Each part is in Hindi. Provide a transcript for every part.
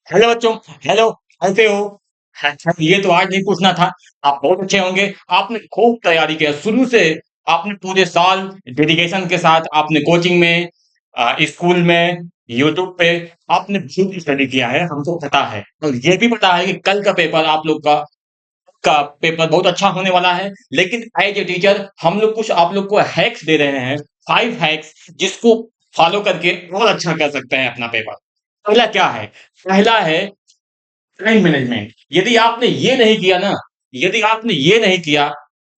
हेलो बच्चों। हेलो। कैसे हो? अच्छा, ये तो आज नहीं पूछना था। आप बहुत अच्छे होंगे। आपने खूब तैयारी किया शुरू से। आपने पूरे साल डेडिकेशन के साथ आपने कोचिंग में, स्कूल में, यूट्यूब पे आपने खूब स्टडी किया है, हमको पता है। और ये भी पता है कि कल का पेपर आप लोग का पेपर बहुत अच्छा होने वाला है। लेकिन एज ए टीचर हम लोग कुछ आप लोग को हैक्स दे रहे हैं, 5 हैक्स, जिसको फॉलो करके और अच्छा कर सकते हैं अपना पेपर। पहला क्या है? पहला है टाइम मैनेजमेंट। यदि आपने ये नहीं किया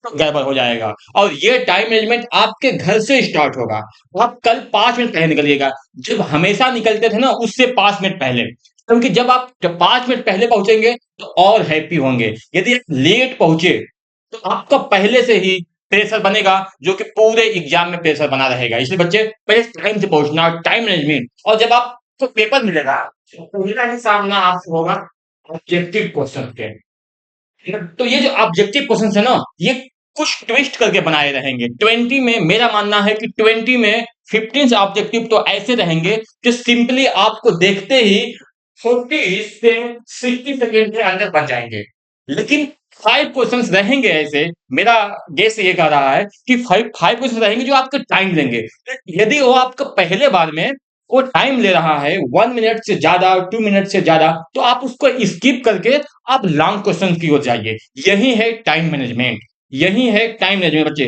तो गड़बड़ हो जाएगा। और ये टाइम मैनेजमेंट आपके घर से स्टार्ट होगा। आप कल 5 मिनट पहले निकलिएगा। जब हमेशा निकलते थे ना, उससे 5 मिनट पहले, क्योंकि जब आप 5 मिनट पहले पहुंचेंगे तो और हैप्पी होंगे। यदि आप लेट पहुंचे तो आपका पहले से ही प्रेशर बनेगा, जो कि पूरे एग्जाम में प्रेशर बना रहेगा। इसलिए बच्चे, पहले टाइम से पहुंचना, टाइम मैनेजमेंट। और जब आपको पेपर मिलेगा तो पहला ही सामना आपको होगा ऑब्जेक्टिव क्वेश्चन के। तो ये जो ऑब्जेक्टिव क्वेश्चन है ना, ये कुछ ट्विस्ट करके बनाए रहेंगे 20 में। मेरा मानना है कि 20 में 15 ऑब्जेक्टिव तो ऐसे रहेंगे जो सिंपली आपको देखते ही 40 से 60 सेकेंड के अंदर बन जाएंगे। लेकिन 5 क्वेश्चंस रहेंगे ऐसे, मेरा गेस ये कह रहा है कि 5 क्वेश्चन रहेंगे जो आपको टाइम लेंगे। यदि वो आपको पहले बार में वो टाइम ले रहा है 1 मिनट से ज्यादा, 2 मिनट से ज्यादा, तो आप उसको स्किप करके आप लॉन्ग क्वेश्चन की ओर जाइए। यही है टाइम मैनेजमेंट। यही है टाइम मैनेजमेंट बच्चे।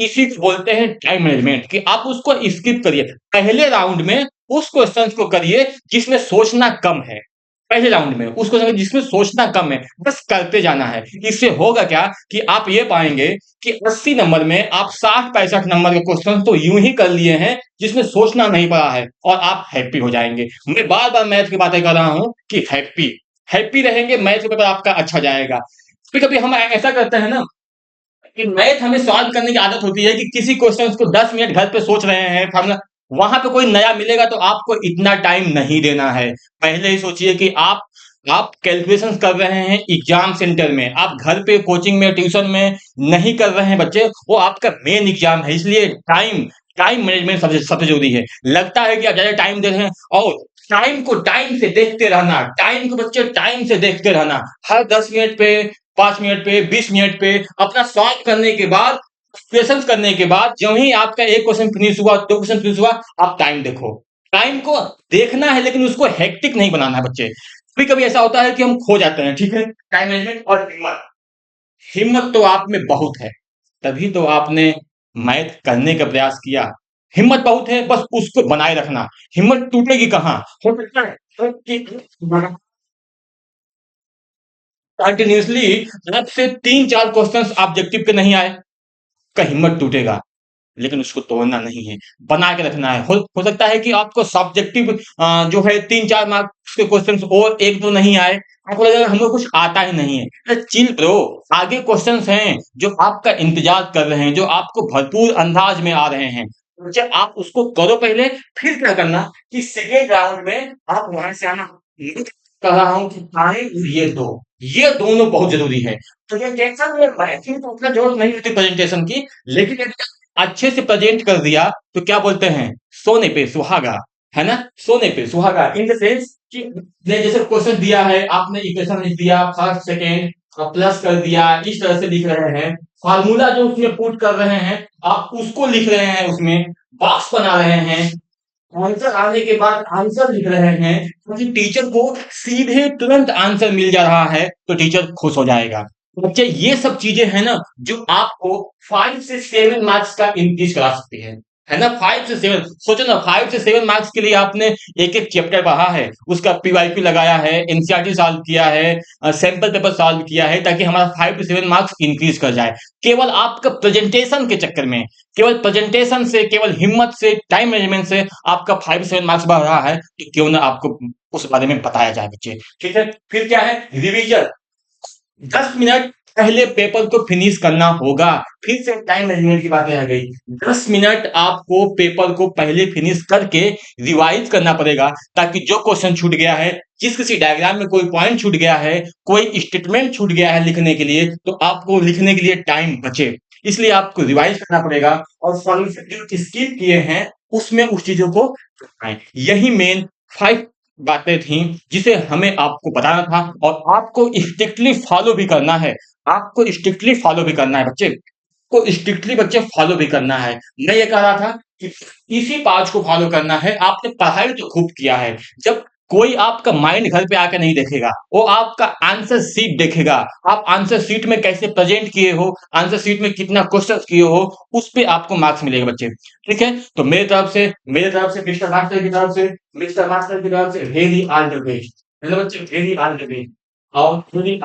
इसी को बोलते हैं टाइम मैनेजमेंट, कि आप उसको स्किप करिए। पहले राउंड में उस क्वेश्चन को करिए जिसमें सोचना कम है। पहले राउंड में उस क्वेश्चन जिसमें सोचना कम है, बस करते जाना है। इससे होगा क्या कि आप ये पाएंगे कि 80 नंबर में आप 60-65 नंबर के क्वेश्चन तो यूं ही कर लिए हैं जिसमें सोचना नहीं पड़ा है, और आप हैप्पी हो जाएंगे। मैं बार बार मैथ की बातें कर रहा हूं कि हैप्पी हैप्पी रहेंगे, मैथ का पेपर आपका अच्छा जाएगा। कभी कभी हम ऐसा करते हैं ना कि मैथ हमें सॉल्व करने की आदत होती है कि किसी क्वेश्चन को 10 मिनट घर पे सोच रहे हैं फॉर्मूला, वहां पे कोई नया मिलेगा तो आपको इतना टाइम नहीं देना है। पहले ही सोचिए कि आप कैलकुलेशंस कर रहे हैं एग्जाम सेंटर में, आप घर पे कोचिंग में ट्यूशन में नहीं कर रहे हैं बच्चे। वो आपका मेन एग्जाम है, इसलिए टाइम टाइम मैनेजमेंट सबसे सबसे जरूरी है। लगता है कि आप ज्यादा टाइम दे रहे हैं, और टाइम को टाइम से देखते रहना, टाइम को बच्चे टाइम से देखते रहना। हर 10 मिनट पे, 5 मिनट पे, 20 मिनट पे अपना सॉल्व करने के बाद, क्वेश्चन करने के बाद, जो ही आपका एक क्वेश्चन फिनिश हुआ, 2 क्वेश्चन फिनिश हुआ, आप टाइम देखो। टाइम को देखना है, लेकिन उसको हेक्टिक नहीं बनाना है बच्चे। कभी कभी ऐसा होता है कि हम खो जाते हैं, ठीक है। टाइम मैनेजमेंट और हिम्मत। हिम्मत तो आप में बहुत है, तभी तो आपने मैथ करने का प्रयास किया। हिम्मत बहुत है, बस उसको बनाए रखना। हिम्मत टूटेगी कहाँ? हो सकता है कि कंटिन्यूसली आपसे 3-4 क्वेश्चंस ऑब्जेक्टिव के नहीं आए, का हिम्मत टूटेगा। लेकिन उसको तोड़ना नहीं है, बना के रखना है। हो सकता है कि आपको सब्जेक्टिव जो है 3-4 मार्क्स के क्वेश्चंस और एक दो नहीं आए, आपको लगेगा हमको कुछ आता ही नहीं है। अरे चिल ब्रो, आगे क्वेश्चंस हैं जो आपका इंतजार कर रहे हैं, जो आपको भरपूर अंदाज में आ रहे हैं। जब आप उसको करो पहले, फिर क्या करना कि सेकेंड राउंड में आप वहां से आना। मैं कह रहा हूं कि टाइम, ये दोनों बहुत जरूरी है। प्रेजेंटेशन में मैथिंग तो उतना जरूरत नहीं होती प्रेजेंटेशन की, लेकिन यदि अच्छे से प्रेजेंट कर दिया तो क्या बोलते हैं, सोने पे सुहागा। है ना? सोने पे सुहागा इन द सेंस कि ने जैसे क्वेश्चन दिया है, आपने इक्वेशन लिख दिया, फर्स्ट सेकेंड प्लस कर दिया, इस तरह से लिख रहे हैं। फार्मूला जो उसमें पुट कर रहे हैं, आप उसको लिख रहे हैं, उसमें बॉक्स बना रहे हैं। आंसर आने के बाद आंसर लिख रहे हैं, क्योंकि टीचर को सीधे तुरंत आंसर मिल जा रहा है तो टीचर खुश हो जाएगा। बच्चे, ये सब चीजें हैं ना जो आपको 5 से 7 मार्क्स का इंक्रीज करा सकती है ना। 5 से 7, सोचो ना, 5 से 7 मार्क्स के लिए आपने एक एक चैप्टर पढ़ा है, उसका पीवाईक्यू लगाया है, एनसीईआरटी सॉल्व किया है, सैंपल पेपर सॉल्व किया है, ताकि हमारा 5 से 7 मार्क्स इंक्रीज कर जाए। केवल आपका प्रेजेंटेशन के चक्कर में, केवल प्रेजेंटेशन से, केवल हिम्मत से, टाइम मैनेजमेंट से आपका 5 से 7 मार्क्स बढ़ रहा है, तो क्यों ना आपको उस बारे में बताया जाए बच्चे। ठीक है। फिर क्या है? रिवीजन। 10 मिनट पहले पेपर को फिनिश करना होगा। फिर से टाइम मैनेजमेंट की बातें आ गई। 10 मिनट आपको पेपर को पहले फिनिश करके रिवाइज करना पड़ेगा, ताकि जो क्वेश्चन छूट गया है, जिस किसी डायग्राम में कोई पॉइंट छूट गया है, कोई स्टेटमेंट छूट गया है लिखने के लिए, तो आपको लिखने के लिए टाइम बचे। इसलिए आपको रिवाइज करना पड़ेगा, और सॉल्यूशन जो स्किप किए हैं उसमें उस चीजों को, यही मेन 5 बातें थी जिसे हमें आपको बताना था और आपको स्ट्रिक्टली फॉलो भी करना है। आपको स्ट्रिक्टली फॉलो भी करना है बच्चे, को स्ट्रिक्टली बच्चे फॉलो भी करना है। मैं ये कह रहा था कि इसी पाँच को फॉलो करना है। आपने पढ़ाई तो खूब किया है, जब कोई आपका माइंड घर पे आके नहीं देखेगा, वो आपका आंसर शीट देखेगा। आप आंसर शीट में कैसे प्रेजेंट किए हो, आंसर शीट में कितना क्वेश्चंस किए हो, उस पे आपको मार्क्स मिलेगा बच्चे। ठीक है? तो मेरे तरफ से मिस्टर मास्टर की तरफ से very all the best. Hello बच्चे, वेरी ऑल द बेस्ट। और वेरी,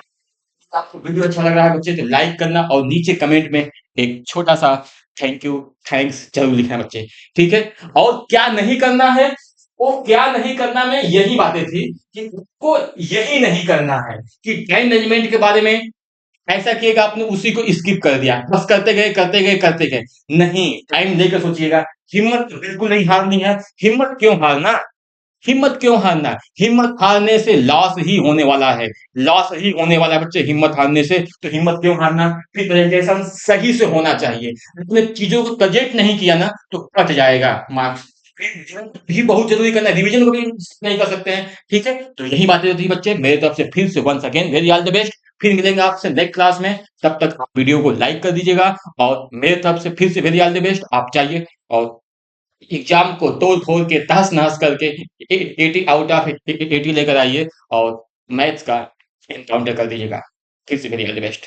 आपको वीडियो अच्छा लग रहा है बच्चे तो लाइक करना और नीचे कमेंट में एक छोटा-सा थैंक यू, थैंक्स ज़रूर लिखना बच्चे, ठीक है? और क्या नहीं करना है, वो क्या नहीं करना में यही बातें थी कि उसको यही नहीं करना है कि टाइम मैनेजमेंट के बारे में ऐसा किएगा आपने उसी को स्किप कर दिया। बस करते गए, करते गए, करते गए। नहीं, टाइम लेकर सोचिएगा, हिम्मत बिल्कुल नहीं हारनी है। हिम्मत क्यों हारना? हिम्मत क्यों हारना? हिम्मत हारने से लॉस ही होने वाला है। लॉस ही होने वाला है बच्चे हिम्मत हारने से। तो हिम्मत क्यों हारना? फिर प्रेजेंटेशन सही से होना चाहिए। आपने चीज़ों को प्रेजेंट नहीं किया ना तो कट जाएगा मार्क्स। फिर रिवीजन भी बहुत ज़रूरी करना है। रिवीजन को भी नहीं कर सकते हैं। ठीक है? तो यही बातें थी बच्चे मेरी तरफ से फिर से once again very all the best. फिर मिलेंगे आपसे नेक्स्ट क्लास में। तब तक आप वीडियो को लाइक कर दीजिएगा और मेरी तरफ से फिर से वेरी ऑल द बेस्ट। आप जाइए और एग्जाम को तोड़-फोड़ के तहस-नहस करके 80 आउट ऑफ 80 लेकर आइए और मैथ्स का एनकाउंटर कर दीजिएगा। फिर से वेरी ऑल द बेस्ट।